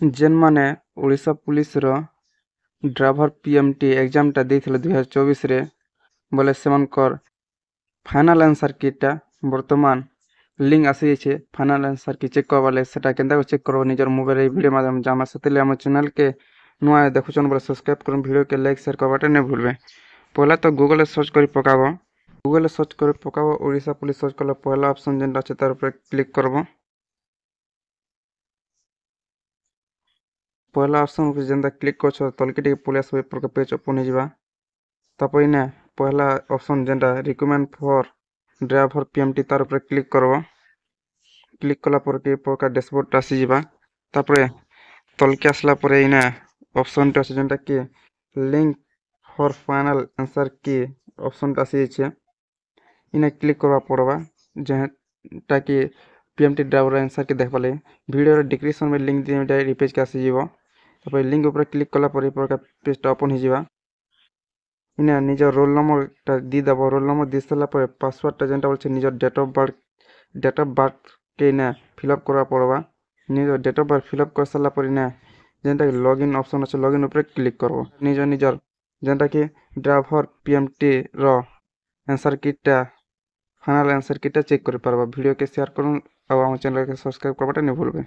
जेन माने ओडिशा पुलिस रो driver PMT exam टा देइथिले 2024 रे बोले सेमानकर फाइनल आंसर कीटा वर्तमान लिंक आसी छे। फाइनल आंसर की चेक करबा ले सेटा केनता को चेक करो निजर मोबाइल रे वीडियो माध्यम जामा सेतेले हम चैनल के नुआ देखुछन बोले सब्सक्राइब करन वीडियो के लाइक शेयर करबाटे नै भूलबे। पहला तो गूगल रे सर्च करी पकाबो। गूगल रे सर्च करी पकाबो ओडिशा पुलिस सर्च करले पहला ऑप्शन जेनटा আছে तार ऊपर क्लिक करबो। पहला ऑप्शन ऊपर जेनटा क्लिक करछो तलके टिके पुलिस पेपर के पेज ओपन हो जिबा। तापर इने पहला ऑप्शन जेनटा रिकमेंड फॉर ड्राइवर पीएमटी तार ऊपर क्लिक करबो। क्लिक कला पर के प्रकार डैशबोर्ड आसी जिबा। तापर तलके आसला पर इने ऑप्शन टा जेनटा कि लिंक फॉर फाइनल आंसर की ऑप्शन टा आसी छे। इने क्लिक करबा पड़बा जेटा कि पीएमटी ड्राइवर आंसर के देखबा ले वीडियो रे डिस्क्रिप्शन में लिंक दिए डायरेक्ट पेज के आसी जीवो। तापर लिंक ऊपर क्लिक कला पर प्रकार पेज टा ओपन हो जिबा। इने निजर रोल नंबर टा दी दबो। रोल नंबर दी सला पर पासवर्ड टा जेनटा बोलछे निजर डेट ऑफ बर्थ के इने फिलअप करबा पड़बा। निजर डेट ऑफ बर्थ फिलअप कर सला पर इने जेनटा कि लॉगिन ऑप्शन আছে लॉगिन ऊपर क्लिक करबो। निजर जेनटा कि ड्राइवर पीएमटी रो आंसर कीटा फाइनल आंसर कीटा चेक कर पारबा। वीडियो के शेयर करूँ और चैनल के सब्सक्राइब करबाटा नहीं भूलबे।